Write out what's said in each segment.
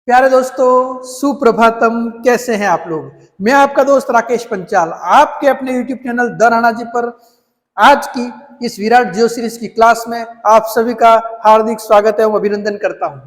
प्यारे दोस्तों, सुप्रभातम। कैसे हैं आप लोग? मैं आपका दोस्त राकेश पंचाल आपके अपने YouTube channel the Rana ji पर आज की इस विराट जियो सीरीज की क्लास में आप सभी का हार्दिक स्वागत है, अभिनंदन करता हूं।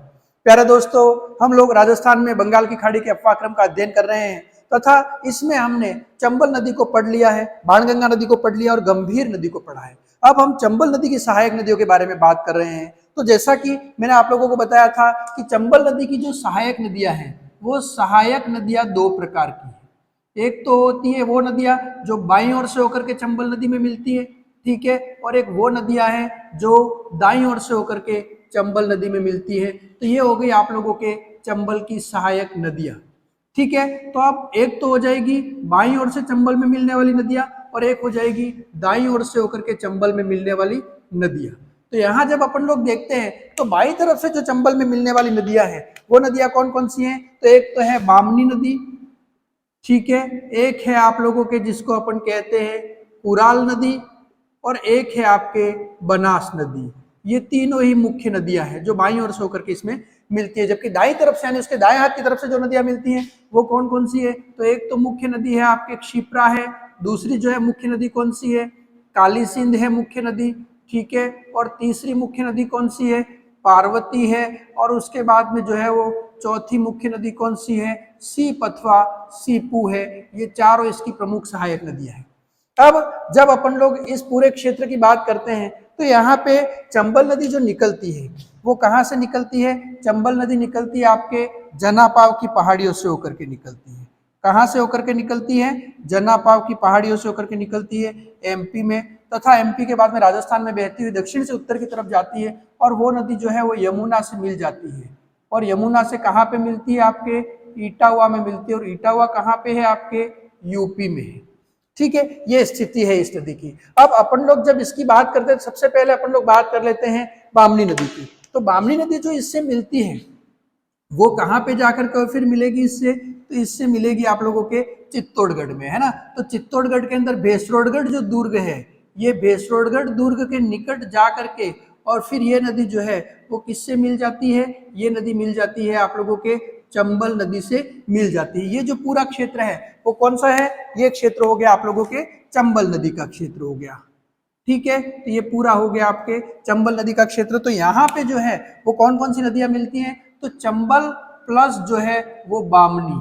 प्यारे दोस्तों, हम लोग राजस्थान में बंगाल की खाड़ी के अफवाह का अध्ययन कर रहे हैं तथा इसमें हमने चंबल नदी को पढ़ लिया है, बाणगंगा नदी को पढ़ लिया और गंभीर नदी को पढ़ा है। अब हम चंबल नदी की सहायक नदियों के बारे में बात कर रहे हैं। तो जैसा कि मैंने आप लोगों को बताया था कि चंबल नदी की जो सहायक नदियां हैं वो सहायक नदियां दो प्रकार की हैं। एक तो होती है वो नदियां जो बाईं ओर से होकर के चंबल नदी में मिलती है, ठीक है, और एक वो नदियां हैं जो दाईं ओर से होकर के चंबल नदी में मिलती है। तो ये हो गई आप लोगों के चंबल की सहायक नदियां, ठीक है। तो अब एक तो हो जाएगी बाईं ओर से चंबल में मिलने वाली नदियां और एक हो जाएगी दाईं ओर से होकर के चंबल में मिलने वाली नदियां। तो यहाँ जब अपन लोग देखते हैं तो बाईं तरफ से जो चंबल में मिलने वाली नदियां हैं वो नदियां कौन कौन सी हैं? तो एक तो है बामनी नदी, ठीक है, एक है आप लोगों के जिसको अपन कहते हैं कुराल नदी और एक है आपके बनास नदी। ये तीनों ही मुख्य नदियां हैं जो बाईं ओर से होकर के इसमें मिलती है। जबकि दाईं तरफ से यानी उसके दाएं हाथ की तरफ से जो नदियां मिलती हैं वो कौन कौन सी है? तो एक तो मुख्य नदी है आपके क्षिप्रा है, दूसरी जो है मुख्य नदी कौन सी है? काली सिंध है मुख्य नदी, ठीक है, और तीसरी मुख्य नदी कौन सी है? पार्वती है। और उसके बाद में जो है वो चौथी मुख्य नदी कौन सी है? सीप अथवा सीपू है। ये चारों इसकी प्रमुख सहायक नदियां हैं। अब जब अपन लोग इस पूरे क्षेत्र की बात करते हैं तो यहाँ पे चंबल नदी जो निकलती है वो कहाँ से निकलती है? चंबल नदी निकलती है आपके जनापाव की पहाड़ियों से होकर के निकलती है। कहाँ से होकर के निकलती है? जनापाव की पहाड़ियों से होकर के निकलती है एमपी में, तथा एमपी के बाद में राजस्थान में बहती हुई दक्षिण से उत्तर की तरफ जाती है और वो नदी जो है वो यमुना से मिल जाती है। और यमुना से कहाँ पे मिलती है? आपके इटावा में मिलती है। और इटावा कहाँ पे है? आपके यूपी में है, ठीक है। ये स्थिति है इस नदी की। अब अपन लोग जब इसकी बात करते हैं सबसे पहले अपन लोग बात कर लेते हैं बामनी नदी की। तो बामनी नदी जो इससे मिलती है वो कहाँ पे जाकर के फिर मिलेगी इससे? तो इससे मिलेगी आप लोगों के चित्तौड़गढ़ में, है ना। तो चित्तौड़गढ़ के अंदर भेसरोडगढ़ जो दुर्ग है, ये भेसरोडगढ़ दुर्ग के निकट जा करके और फिर ये नदी जो है वो किससे मिल जाती है? ये नदी मिल जाती है आप लोगों के चंबल नदी से मिल जाती है। ये जो पूरा क्षेत्र है वो कौन सा है? ये क्षेत्र हो गया आप लोगों के चंबल नदी का क्षेत्र हो गया, ठीक है। तो ये पूरा हो गया आपके चंबल नदी का क्षेत्र। तो यहाँ पे जो है वो कौन कौन सी नदियां मिलती हैं? तो चंबल प्लस जो है वो बामनी,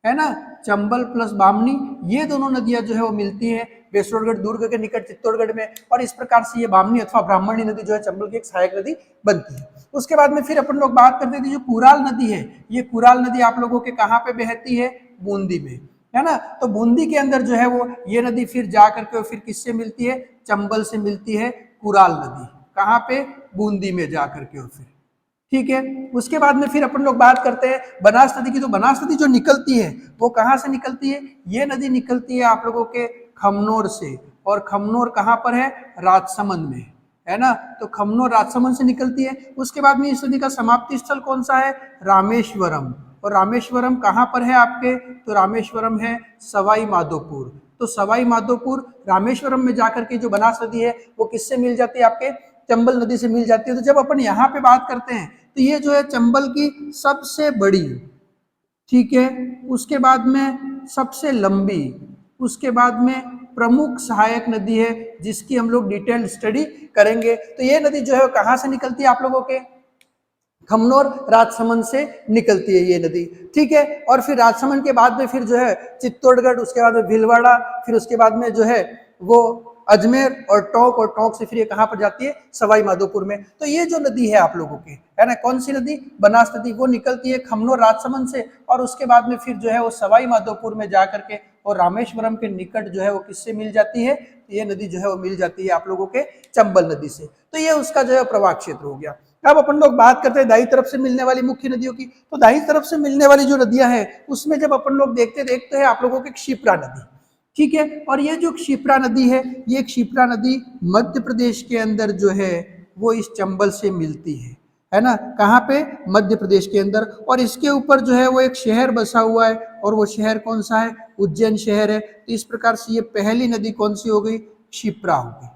है ना, चंबल प्लस बामनी, ये दोनों नदियां जो है वो मिलती हैं भेसरोडगढ़ दुर्ग के निकट चित्तौड़गढ़ में। और इस प्रकार से ये बामनी अथवा ब्राह्मणी नदी जो है चंबल की एक सहायक नदी बनती है। उसके बाद में फिर अपन लोग बात करते थे जो कुराल नदी है, ये कुराल नदी आप लोगों के कहाँ पे बहती है? बूंदी में, है ना। तो बूंदी के अंदर जो है वो ये नदी फिर जा करके फिर किससे मिलती है? चंबल से मिलती है कुराल नदी। कहाँ पे? बूंदी में जा करके और फिर, ठीक है। उसके बाद में फिर अपन लोग बात करते हैं बनास नदी की। तो बनास नदी जो निकलती है वो कहाँ से निकलती है? ये नदी निकलती है आप लोगों के खमनोर से। और खमनोर कहाँ पर है? राजसमंद में, है ना। तो खमनोर राजसमंद से निकलती है। उसके बाद में इस नदी का समाप्ति स्थल कौन सा है? रामेश्वरम। और रामेश्वरम कहाँ पर है आपके? तो रामेश्वरम है सवाई माधोपुर। तो सवाई माधोपुर रामेश्वरम में जाकर के जो बनास नदी है वो किससे मिल जाती है? आपके चंबल नदी से मिल जाती है। तो जब अपन यहाँ पे बात करते हैं तो ये जो है चंबल की सबसे बड़ी, ठीक है, उसके बाद में सबसे लंबी, उसके बाद में प्रमुख सहायक नदी है जिसकी हम लोग डिटेल स्टडी करेंगे। तो ये नदी जो है कहाँ से निकलती है? आप लोगों के खमनोर राजसमंद से निकलती है ये नदी, ठीक है। और फिर राजसमंद के बाद में फिर जो है चित्तौड़गढ़, उसके बाद में भीलवाड़ा, फिर उसके बाद में जो है वो अजमेर और टोंक से फिर ये कहाँ पर जाती है? सवाई माधोपुर में। तो ये जो नदी है आप लोगों के, है ना, कौन सी नदी? बनास नदी। वो निकलती है खमनोर राजसमंद से और उसके बाद में फिर जो है वो सवाई माधोपुर में जा करके और रामेश्वरम के निकट जो है वो किससे मिल जाती है? ये नदी जो है वो मिल जाती है आप लोगों के चंबल नदी से। तो ये उसका जो है प्रवाह क्षेत्र हो गया। अब अपन लोग बात करते हैं दाई तरफ से मिलने वाली मुख्य नदियों की। तो दाई तरफ से मिलने वाली जो नदियां हैं उसमें जब अपन लोग देखते हैं आप लोगों के क्षिप्रा नदी, ठीक है। और ये जो क्षिप्रा नदी है, ये क्षिप्रा नदी मध्य प्रदेश के अंदर जो है वो इस चंबल से मिलती है ना। कहाँ पे? मध्य प्रदेश के अंदर। और इसके ऊपर जो है वो एक शहर बसा हुआ है और वो शहर कौन सा है? उज्जैन शहर है। तो इस प्रकार से ये पहली नदी कौन सी हो गई? क्षिप्रा हो गई।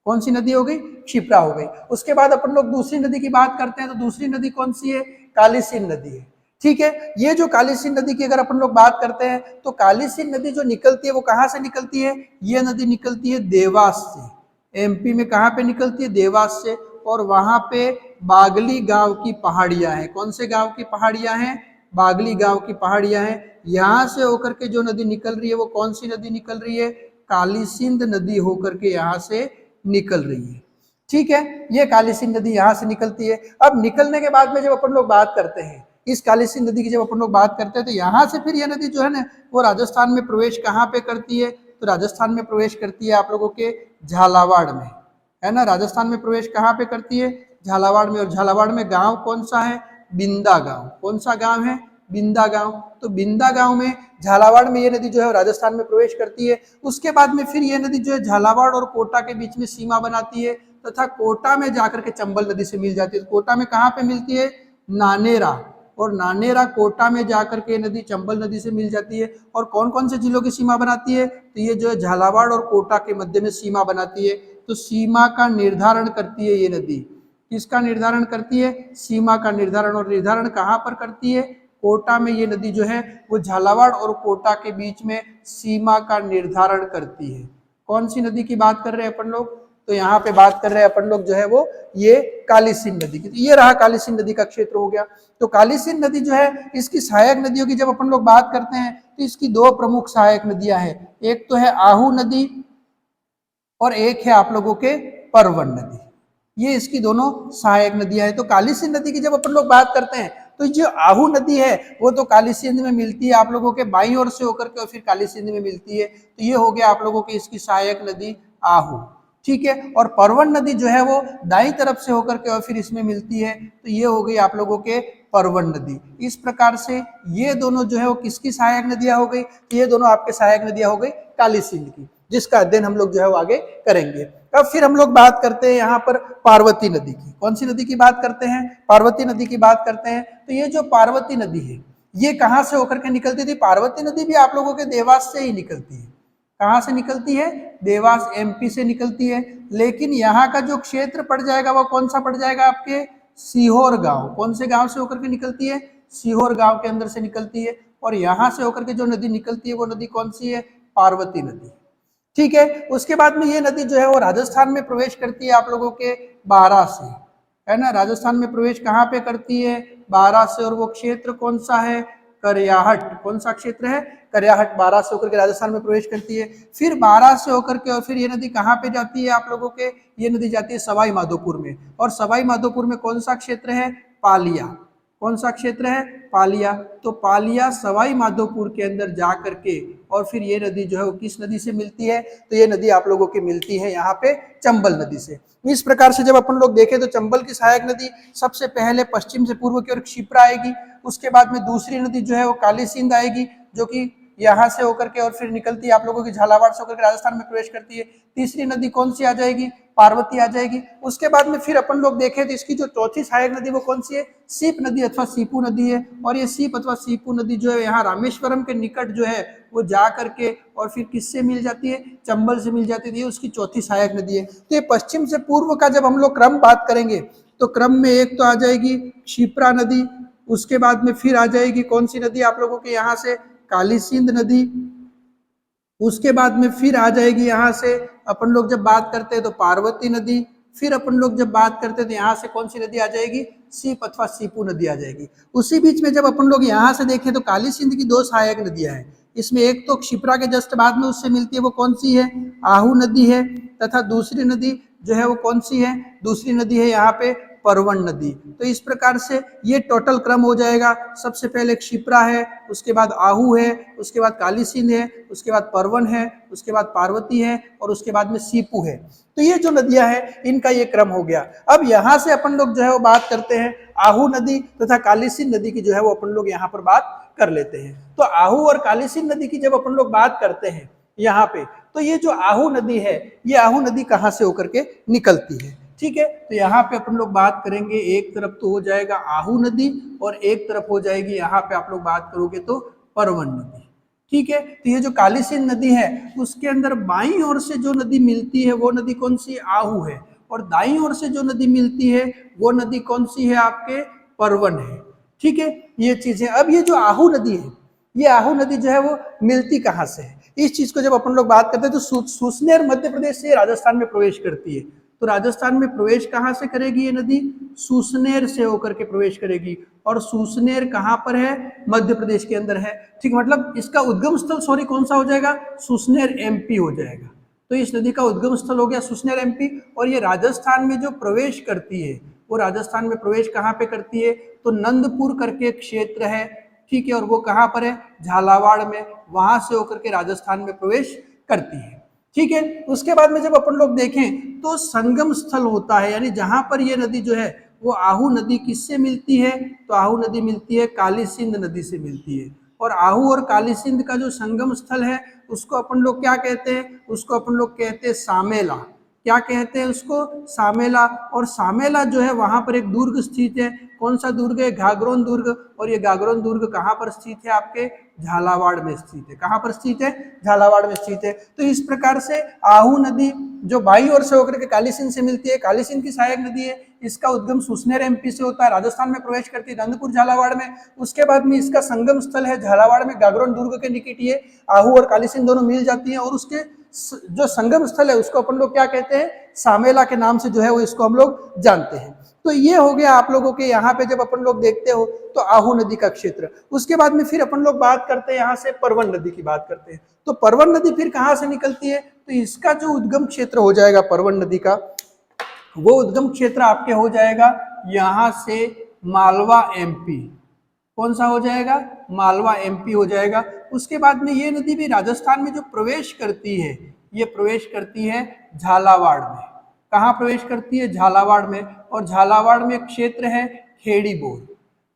कौन सी नदी हो गई? क्षिप्रा हो गई। उसके बाद अपन लोग दूसरी नदी की बात करते हैं। तो दूसरी नदी कौन सी है? काली सिंध नदी है। ठीक है। ये जो काली सिंध नदी की अगर अपन लोग बात करते हैं तो काली सिंध नदी जो निकलती है वो कहाँ से निकलती है? ये नदी निकलती है देवास से। एमपी में कहाँ पे निकलती है? देवास से। और वहां पे बागली गांव की पहाड़ियां हैं। कौन से गांव की पहाड़ियां हैं? बागली गांव की पहाड़ियां हैं। यहां से होकर के जो नदी निकल रही है वो कौन सी नदी निकल रही है? काली सिंध नदी होकर के यहाँ से निकल रही है। ठीक है, ये काली सिंध नदी यहाँ से निकलती है। अब निकलने के बाद में जब अपन लोग बात करते हैं इस काली सिंध नदी की, जब अपन लोग बात करते हैं तो यहाँ से फिर यह नदी जो है ना वो राजस्थान में प्रवेश कहाँ पे करती है? तो राजस्थान में प्रवेश करती है आप लोगों के झालावाड़ में, है ना। राजस्थान में प्रवेश कहाँ पे करती है? झालावाड़ में। और झालावाड़ में गांव कौन सा है? बिंदा गांव। कौन सा गांव है? बिंदा गांव। तो बिंदा गांव में झालावाड़ में ये नदी जो है राजस्थान में प्रवेश करती है। उसके बाद में फिर ये नदी जो है झालावाड़ और कोटा के बीच में सीमा बनाती है तथा कोटा में जाकर के चंबल नदी से मिल जाती है। कोटा में कहाँ पे मिलती है? नानेरा। और नानेरा कोटा में जाकर के नदी चंबल नदी से मिल जाती है। और कौन कौन से जिलों की सीमा बनाती है? तो ये जो है झालावाड़ और कोटा के मध्य में सीमा बनाती है। तो सीमा का निर्धारण करती है ये नदी। किसका निर्धारण करती है? सीमा का निर्धारण। और निर्धारण कहाँ पर करती है? कोटा में ये नदी जो है वो झालावाड़ और कोटा के बीच में सीमा का निर्धारण करती है। कौन सी नदी की बात कर रहे हैं अपन लोग? तो यहाँ पे बात कर रहे हैं अपन लोग जो है वो ये काली सिंध नदी की। तो ये रहा काली सिंध नदी का क्षेत्र हो गया। तो काली सिंध नदी जो है इसकी सहायक नदियों की जब अपन लोग बात करते हैं तो इसकी दो प्रमुख सहायक नदियां हैं। एक तो है आहू नदी और एक है आप लोगों के परवन नदी। ये इसकी दोनों सहायक नदियां हैं। तो काली सिंध नदी की जब अपन लोग बात करते हैं तो जो आहू नदी है वो तो काली सिंध में मिलती है आप लोगों के बाईं ओर से होकर के और फिर काली सिंध में मिलती है। तो ये हो गया आप लोगों की इसकी सहायक नदी आहू। ठीक है। और परवन नदी जो है वो दाईं तरफ से होकर के और फिर इसमें मिलती है। तो ये हो गई आप लोगों के परवन नदी। इस प्रकार से ये दोनों जो है वो किसकी सहायक नदियां हो गई? तो ये दोनों आपके सहायक नदियां हो गई काली सिंध की, जिसका अध्ययन हम लोग जो है वो आगे करेंगे। अब फिर हम लोग बात करते हैं यहाँ पर पार्वती नदी की। कौन सी नदी की बात करते हैं? पार्वती नदी की बात करते हैं। तो ये जो पार्वती नदी है ये कहाँ से होकर के निकलती थी? पार्वती नदी भी आप लोगों के देवास से ही निकलती है। कहाँ से निकलती है? देवास एमपी से निकलती है। लेकिन यहाँ का जो क्षेत्र पड़ जाएगा वो कौन सा पड़ जाएगा? आपके सीहोर गांव। कौन से गांव से होकर के निकलती है? सीहोर गांव के अंदर से निकलती है। और यहाँ से होकर के जो नदी निकलती है वो नदी कौन सी है? पार्वती नदी। ठीक है। उसके बाद में ये नदी जो है वो राजस्थान में प्रवेश करती है आप लोगों के बारां से, है ना। राजस्थान में प्रवेश कहाँ पे करती है? बारां से। और वो क्षेत्र कौन सा है? करयाहट। कौन सा क्षेत्र है? करयाहट। बारां से होकर के राजस्थान में प्रवेश करती है। फिर बारां से होकर के और फिर ये नदी कहाँ पे जाती है आप लोगों के? ये नदी जाती है सवाई माधोपुर में। और सवाई माधोपुर में कौन सा क्षेत्र है? पालिया। कौन सा क्षेत्र है? पालिया। तो पालिया सवाई माधोपुर के अंदर जा करके और फिर ये नदी जो है वो किस नदी से मिलती है? तो ये नदी आप लोगों की मिलती है यहाँ पे चंबल नदी से। इस प्रकार से जब अपन लोग देखें तो चंबल की सहायक नदी सबसे पहले पश्चिम से पूर्व की ओर क्षिप्रा आएगी। उसके बाद में दूसरी नदी जो है वो काली सिंध आएगी जो कि यहाँ से होकर के और फिर निकलती है आप लोगों की झालावाड़ से होकर के राजस्थान में प्रवेश करती है। तीसरी नदी कौन सी आ जाएगी? पार्वती आ जाएगी। उसके बाद में फिर अपन लोग देखें तो इसकी जो चौथी सहायक नदी वो कौन सी है? सीप नदी अथवा सीपू नदी है। और ये सीप अथवा सीपू नदी जो है यहाँ रामेश्वरम के निकट जो है वो जा करके और फिर किससे मिल जाती है? चंबल से मिल जाती है। उसकी चौथी सहायक नदी है। तो ये पश्चिम से पूर्व का जब हम लोग क्रम बात करेंगे तो क्रम में एक तो आ जाएगी क्षिप्रा नदी। उसके बाद में फिर आ जाएगी कौन सी नदी आप लोगों के यहाँ से? काली सिंध नदी। उसके बाद में फिर आ जाएगी यहाँ से अपन लोग जब बात करते हैं तो पार्वती नदी। फिर अपन लोग जब बात करते हैं तो यहाँ से कौन सी नदी आ जाएगी? सीप अथवा सीपू नदी आ जाएगी। उसी बीच में जब अपन लोग यहाँ से देखें तो काली सिंध की दो सहायक नदियां हैं। इसमें एक तो क्षिप्रा के जस्ट बाद में उससे मिलती है वो कौन सी है? आहू नदी है। तथा दूसरी नदी जो है वो कौन सी है? दूसरी नदी है यहाँ पे परवन नदी। तो इस प्रकार से ये टोटल क्रम हो जाएगा। सबसे पहले क्षिप्रा है, उसके बाद आहू है, उसके बाद काली सिंध है, उसके बाद परवन है, उसके बाद पार्वती है और उसके बाद में सीपू है। तो ये जो नदियां हैं इनका ये क्रम हो गया। अब यहाँ से अपन लोग जो है वो बात करते हैं आहू नदी तथा काली सिंध नदी की जो है वो अपन लोग यहाँ पर बात कर लेते हैं। तो आहू और काली सिंध नदी की जब अपन लोग बात करते हैं यहाँ पे तो ये जो आहू नदी है ये आहू नदी कहाँ से होकर के निकलती है? ठीक है। तो यहाँ पे अपन लोग बात करेंगे एक तरफ तो हो जाएगा आहू नदी और एक तरफ हो जाएगी यहाँ पे आप लोग बात करोगे तो परवन नदी। ठीक है। तो ये जो काली सिंध नदी है उसके अंदर बाईं ओर से जो नदी मिलती है वो नदी कौन सी? आहू है। और दाईं ओर से जो नदी मिलती है वो नदी कौन सी है? आपके परवन है। ठीक है, ये चीजें। अब ये जो आहू नदी है, ये आहू नदी जो है वो मिलती कहाँ से है, इस चीज को जब अपन लोग बात करते हैं तो सुसनेर मध्य प्रदेश से राजस्थान में प्रवेश करती है। तो राजस्थान में प्रवेश कहाँ से करेगी ये नदी, सुसनेर से होकर के प्रवेश करेगी। और सुसनेर कहाँ पर है, मध्य प्रदेश के अंदर है। ठीक, मतलब इसका उद्गम स्थल सॉरी कौन सा हो जाएगा, सुसनेर एमपी हो जाएगा। तो इस नदी का उद्गम स्थल हो गया सुसनेर एमपी। और ये राजस्थान में जो प्रवेश करती है, वो राजस्थान में प्रवेश कहाँ पे करती है, तो नंदपुर करके क्षेत्र है। ठीक है, और वो कहाँ पर है, झालावाड़ में, वहां से होकर के राजस्थान में प्रवेश करती है। ठीक है, उसके बाद में जब अपन लोग देखें तो संगम स्थल होता है, यानी जहां पर ये नदी जो है वो आहू नदी किससे मिलती है, तो आहू नदी मिलती है काली सिंध नदी से मिलती है। और आहू और काली सिंध का जो संगम स्थल है उसको अपन लोग क्या कहते हैं, उसको अपन लोग कहते हैं सामेला। क्या कहते हैं उसको, सामेला। और सामेला जो है वहां पर एक दुर्ग स्थित है। कौन सा दुर्ग है, घाघरोन दुर्ग। और ये घाघरोन दुर्ग कहाँ पर स्थित है, आपके झालावाड़ में स्थित है। कहाँ पर स्थित है, झालावाड़ में स्थित है। तो इस प्रकार से आहू नदी जो बाई ओर से होकर के काली सिंध से मिलती है, काली सिंध की सहायक नदी है, इसका उद्गम सुसनेर एमपी से होता है, राजस्थान में प्रवेश करती है नंदपुर झालावाड़ में। उसके बाद में इसका संगम स्थल है झालावाड़ में, घाघरोन दुर्ग के निकट ये आहू और काली सिंध दोनों मिल जाती है। और उसके जो संगम स्थल है उसको अपन लोग क्या कहते हैं, सामेला के नाम से जो है वो इसको हम लोग जानते हैं। तो ये हो गया आप लोगों के यहाँ पे जब अपन लोग देखते हो तो आहू नदी का क्षेत्र। उसके बाद में फिर अपन लोग बात करते हैं यहाँ से परवन नदी की बात करते हैं। तो परवन नदी फिर कहाँ से निकलती है, तो इसका जो उद्गम क्षेत्र हो जाएगा परवन नदी का, वो उद्गम क्षेत्र आपके हो जाएगा यहाँ से मालवा एमपी। कौन सा हो जाएगा, मालवा एमपी हो जाएगा। उसके बाद में ये नदी भी राजस्थान में जो प्रवेश करती है, ये प्रवेश करती है झालावाड़ में। कहाँ प्रवेश करती है, झालावाड़ में। और झालावाड़ में क्षेत्र है खेड़ी बोर।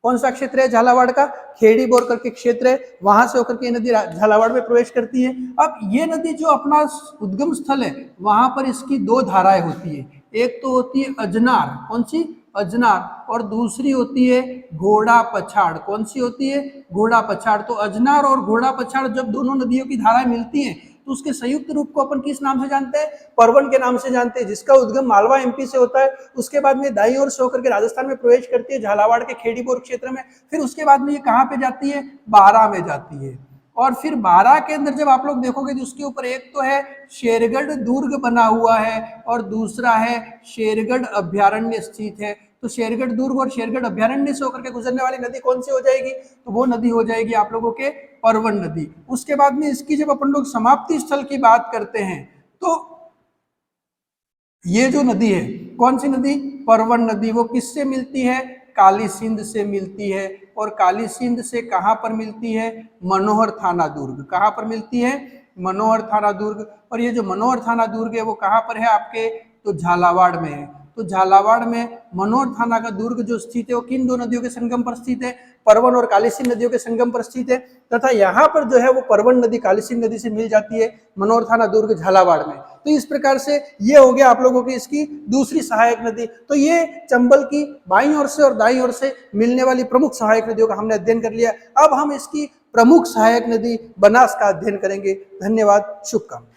कौन सा क्षेत्र है झालावाड़ का, खेड़ी बोर करके क्षेत्र है, वहां से होकर के नदी झालावाड़ में प्रवेश करती है। अब ये नदी जो अपना उद्गम स्थल है वहां पर इसकी दो धाराएं होती है, एक तो होती है अजनार, कौन सी, अजनार। और दूसरी होती है घोड़ा पछाड़। कौन सी होती है, घोड़ा पछाड़। तो अजनार और घोड़ा पछाड़ जब दोनों नदियों की धाराएं मिलती हैं तो उसके संयुक्त रूप को अपन किस नाम से जानते हैं, परवन के नाम से जानते हैं, जिसका उद्गम मालवा एमपी से होता है। उसके बाद में दाईं ओर से होकर के राजस्थान में प्रवेश करती है झालावाड़ के खेड़ीबोर क्षेत्र में। फिर उसके बाद में ये कहाँ पे जाती है, बारां में जाती है। और फिर बारां के अंदर जब आप लोग देखोगे तो उसके ऊपर एक तो है शेरगढ़ दुर्ग बना हुआ है और दूसरा है शेरगढ़ अभ्यारण्य स्थित है। तो शेरगढ़ दुर्ग और शेरगढ़ अभ्यारण्य से होकर के गुजरने वाली नदी कौन सी हो जाएगी, तो वो नदी हो जाएगी आप लोगों के परवन नदी। उसके बाद में इसकी जब अपन लोग समाप्ति स्थल की बात करते हैं तो ये जो नदी है, कौन सी नदी, परवन नदी, वो किससे मिलती है, काली सिंध से मिलती है। और काली सिंध से कहां पर मिलती है, मनोहर थाना दुर्ग। कहां पर मिलती है, मनोहर थाना दुर्ग। और ये जो मनोहर थाना दुर्ग है वो कहां पर है आपके, तो झालावाड़ में है। तो झालावाड़ में मनोहर थाना का दुर्ग जो स्थित है वो किन दो नदियों के संगम पर स्थित है, परवन और काली सिंध नदियों के संगम पर स्थित है। तथा यहाँ पर जो है वो परवन नदी काली सिंध नदी से मिल जाती है मनोहर थाना दुर्ग झालावाड़ में। तो इस प्रकार से ये हो गया आप लोगों की इसकी दूसरी सहायक नदी। तो ये चंबल की बाईं ओर से और दाईं ओर से मिलने वाली प्रमुख सहायक नदियों का हमने अध्ययन कर लिया। अब हम इसकी प्रमुख सहायक नदी बनास का अध्ययन करेंगे। धन्यवाद, शुभकामनाएं।